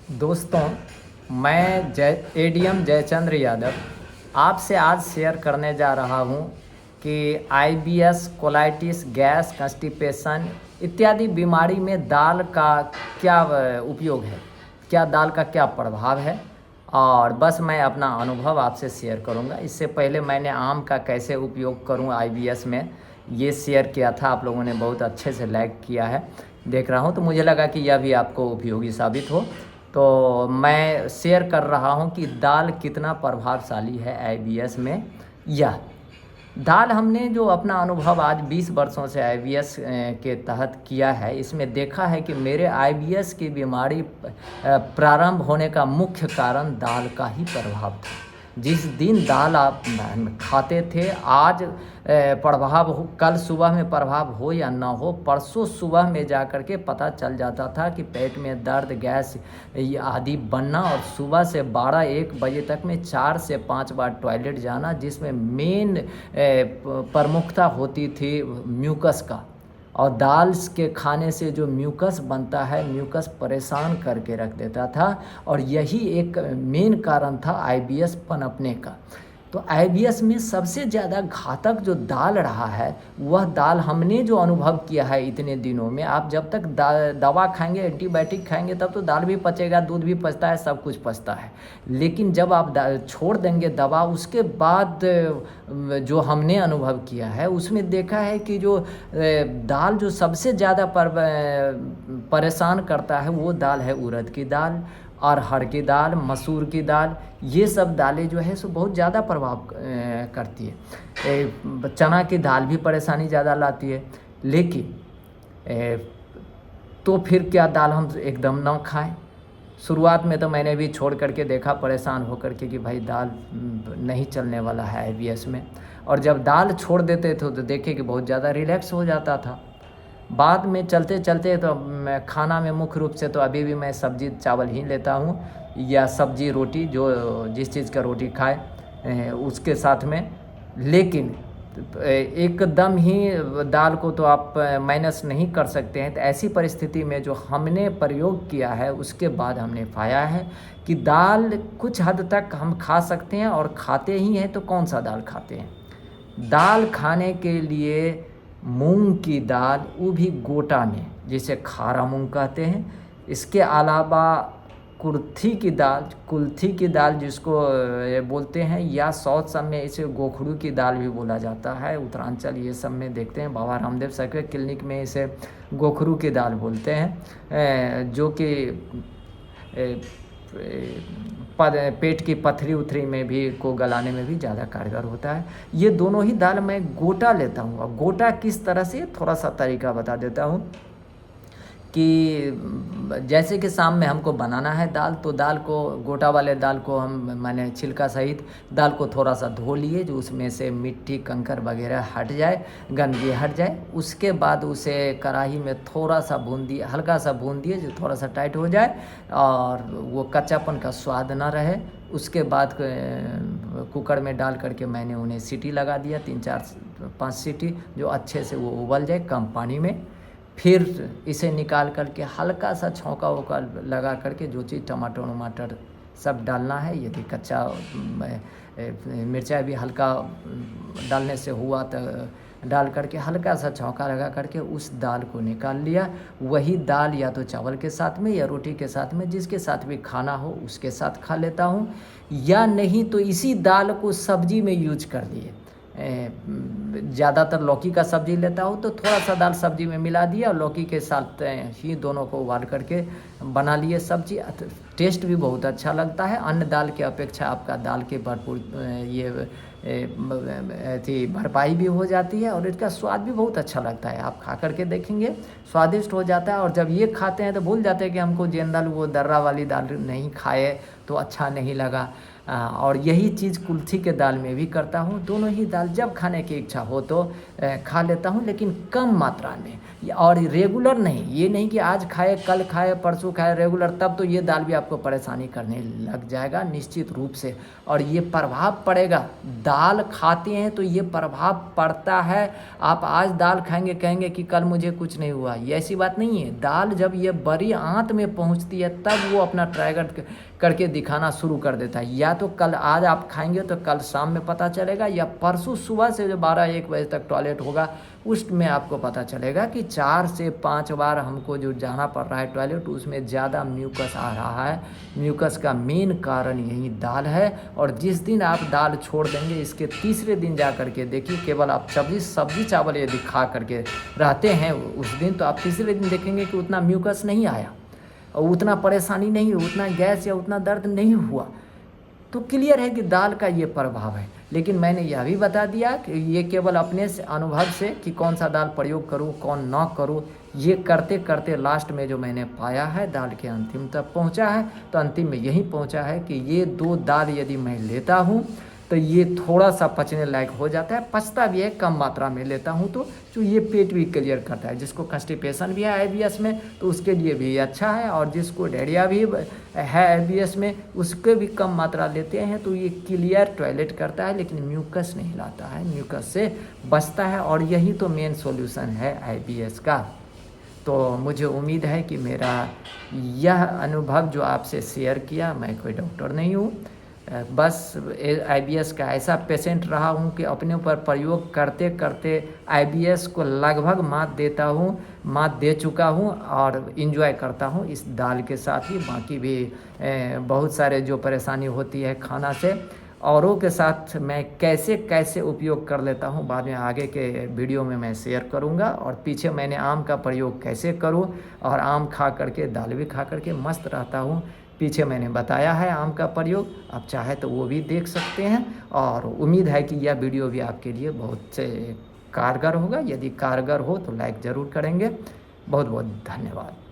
दोस्तों, मैं एडीएम जयचंद्र यादव आपसे आज शेयर करने जा रहा हूं कि आईबीएस, कोलाइटिस, गैस, कंस्टिपेशन इत्यादि बीमारी में दाल का क्या उपयोग है, क्या दाल का क्या प्रभाव है। और बस मैं अपना अनुभव आपसे शेयर करूंगा। इससे पहले मैंने आम का कैसे उपयोग करूं आईबीएस में ये शेयर किया था, आप लोगों ने बहुत अच्छे से लाइक किया है, देख रहा हूं, तो मुझे लगा कि यह भी आपको उपयोगी साबित हो। तो मैं शेयर कर रहा हूं कि दाल कितना प्रभावशाली है आईबीएस में। यह दाल हमने जो अपना अनुभव आज 20 वर्षों से आईबीएस के तहत किया है, इसमें देखा है कि मेरे आईबीएस की बीमारी प्रारंभ होने का मुख्य कारण दाल का ही प्रभाव था। जिस दिन दाल आप खाते थे, आज प्रभाव हो, कल सुबह में प्रभाव हो या ना हो, परसों सुबह में जा कर के पता चल जाता था कि पेट में दर्द, गैस आदि बनना, और सुबह से 12-1 बजे तक में 4 से 5 बार टॉयलेट जाना, जिसमें मेन प्रमुखता होती थी म्यूकस का। और दाल के खाने से जो म्यूकस बनता है, म्यूकस परेशान करके रख देता था, और यही एक मेन कारण था आईबीएस पनपने का। तो आईबीएस में सबसे ज़्यादा घातक जो दाल रहा है, वह दाल हमने जो अनुभव किया है इतने दिनों में। आप जब तक दवा खाएंगे, एंटीबायोटिक खाएंगे, तब तो दाल भी पचेगा, दूध भी पचता है, सब कुछ पचता है। लेकिन जब आप छोड़ देंगे दवा, उसके बाद जो हमने अनुभव किया है उसमें देखा है कि जो दाल जो सबसे ज़्यादा परेशान करता है, वो दाल है उड़द की दाल, अरहर की दाल, मसूर की दाल। ये सब दालें जो है सो बहुत ज़्यादा प्रभाव करती है। चना की दाल भी परेशानी ज़्यादा लाती है। लेकिन तो फिर क्या दाल हम एकदम ना खाएं? शुरुआत में तो मैंने भी छोड़ करके देखा, परेशान होकर के, कि भाई दाल नहीं चलने वाला है आईबीएस में। और जब दाल छोड़ देते थे तो देखे कि बहुत ज़्यादा रिलैक्स हो जाता था। बाद में चलते चलते तो मैं खाना में मुख्य रूप से तो अभी भी मैं सब्जी चावल ही लेता हूँ, या सब्जी रोटी, जो जिस चीज़ का रोटी खाए उसके साथ में। लेकिन एकदम ही दाल को तो आप माइनस नहीं कर सकते हैं। तो ऐसी परिस्थिति में जो हमने प्रयोग किया है, उसके बाद हमने पाया है कि दाल कुछ हद तक हम खा सकते हैं, और खाते ही हैं। तो कौन सा दाल खाते हैं? दाल खाने के लिए मूंग की दाल, वो भी गोटा में, जिसे खारा मूंग कहते हैं। इसके अलावा कुल्थी की दाल जिसको बोलते हैं, या साउथ सब में इसे गोखरू की दाल भी बोला जाता है। उत्तरांचल ये सब में देखते हैं, बाबा रामदेव सर के क्लिनिक में इसे गोखरू की दाल बोलते हैं, जो कि पेट की पथरी उथरी में भी को गलाने में भी ज़्यादा कारगर होता है। ये दोनों ही दाल मैं गोटा लेता हूँ। अब गोटा किस तरह से, थोड़ा सा तरीका बता देता हूँ कि जैसे कि शाम में हमको बनाना है दाल, तो दाल को, गोटा वाले दाल को मैंने छिलका सहित दाल को थोड़ा सा धो लिए, जो उसमें से मिट्टी कंकर वगैरह हट जाए, गंदगी हट जाए। उसके बाद उसे कढ़ाई में थोड़ा सा भून दिए, हल्का सा भून दिए, जो थोड़ा सा टाइट हो जाए और वो कच्चापन का स्वाद ना रहे। उसके बाद कुकर में डाल करके मैंने उन्हें सीटी लगा दिया, 3-4-5 सीटी, जो अच्छे से वो उबल जाए कम पानी में। फिर इसे निकाल करके हल्का सा छौंका वौका लगा करके, जो चीज़ टमाटर सब डालना है, यदि कच्चा मिर्चा भी हल्का डालने से हुआ तो डाल करके हल्का सा छौंका लगा करके उस दाल को निकाल लिया। वही दाल या तो चावल के साथ में या रोटी के साथ में, जिसके साथ भी खाना हो उसके साथ खा लेता हूँ। या नहीं तो इसी दाल को सब्जी में यूज कर लिए। ज़्यादातर लौकी का सब्जी लेता हूँ, तो थोड़ा सा दाल सब्जी में मिला दिया, और लौकी के साथ ही दोनों को उबाल करके बना लिए सब्जी। टेस्ट भी बहुत अच्छा लगता है। अन्य दाल के अपेक्षा आपका दाल के भरपूर थी भरपाई भी हो जाती है, और इसका स्वाद भी बहुत अच्छा लगता है। आप खा करके देखेंगे, स्वादिष्ट हो जाता है। और जब ये खाते हैं तो भूल जाते हैं कि हमको जनरल वो दर्रा वाली दाल नहीं खाए तो अच्छा नहीं लगा। और यही चीज़ कुल्थी के दाल में भी करता हूँ। दोनों ही दाल जब खाने की इच्छा हो तो खा लेता हूँ, लेकिन कम मात्रा में, और रेगुलर नहीं। ये नहीं कि आज खाए, कल खाए, परसों खाए, रेगुलर, तब तो ये दाल भी आपको परेशानी करने लग जाएगा निश्चित रूप से। और ये प्रभाव पड़ेगा दाल खाते हैं तो ये प्रभाव पड़ता है। आप आज दाल खाएंगे कहेंगे कि कल मुझे कुछ नहीं हुआ, ये ऐसी बात नहीं है। दाल जब ये बड़ी आंत में पहुंचती है तब वो अपना ट्राइगर करके दिखाना शुरू कर देता है। या तो कल आज आप खाएंगे तो कल शाम में पता चलेगा, या परसों सुबह से जो 12-1 बजे तक टॉयलेट होगा उसमें आपको पता चलेगा कि 4 से 5 बार हमको जो जाना पड़ रहा है टॉयलेट, उसमें ज़्यादा म्यूकस आ रहा है। म्यूकस का मेन कारण यही दाल है। और जिस दिन आप दाल छोड़ देंगे इसके तीसरे दिन जा करके देखिए, केवल आप सब्जी चावल यदि खा करके रहते हैं उस दिन, तो आप तीसरे दिन देखेंगे कि उतना म्यूकस नहीं आया और उतना परेशानी नहीं हुई, उतना गैस या उतना दर्द नहीं हुआ। तो क्लियर है कि दाल का ये प्रभाव है। लेकिन मैंने यह भी बता दिया कि ये केवल अपने से अनुभव से कि कौन सा दाल प्रयोग करूँ कौन ना करूँ, ये करते करते लास्ट में जो मैंने पाया है दाल के अंतिम तक पहुंचा है। तो अंतिम में यही पहुंचा है कि ये 2 दाल यदि मैं लेता हूँ तो ये थोड़ा सा पचने लायक हो जाता है, पचता भी है कम मात्रा में लेता हूँ तो जो ये पेट भी क्लियर करता है। जिसको कंस्टिपेशन भी है आईबीएस में तो उसके लिए भी अच्छा है, और जिसको डायरिया भी है आईबीएस में उसके भी कम मात्रा लेते हैं तो ये क्लियर टॉयलेट करता है, लेकिन म्यूकस नहीं लाता है, म्यूकस से बचता है। और यही तो मेन सॉल्यूशन है आईबीएस का। तो मुझे उम्मीद है कि मेरा यह अनुभव जो आपसे शेयर किया, मैं कोई डॉक्टर नहीं हूँ, बस आईबीएस का ऐसा पेशेंट रहा हूँ कि अपने ऊपर प्रयोग करते करते आईबीएस को लगभग मात दे चुका हूँ और इन्जॉय करता हूँ इस दाल के साथ ही। बाकी भी बहुत सारे जो परेशानी होती है खाना से, औरों के साथ मैं कैसे कैसे उपयोग कर लेता हूँ बाद में आगे के वीडियो में मैं शेयर करूँगा। और पीछे मैंने आम का प्रयोग कैसे करूँ और आम खा करके दाल भी खा करके मस्त रहता हूँ, पीछे मैंने बताया है आम का प्रयोग, आप चाहे तो वो भी देख सकते हैं। और उम्मीद है कि यह वीडियो भी आपके लिए बहुत से कारगर होगा। यदि कारगर हो तो लाइक ज़रूर करेंगे। बहुत बहुत धन्यवाद।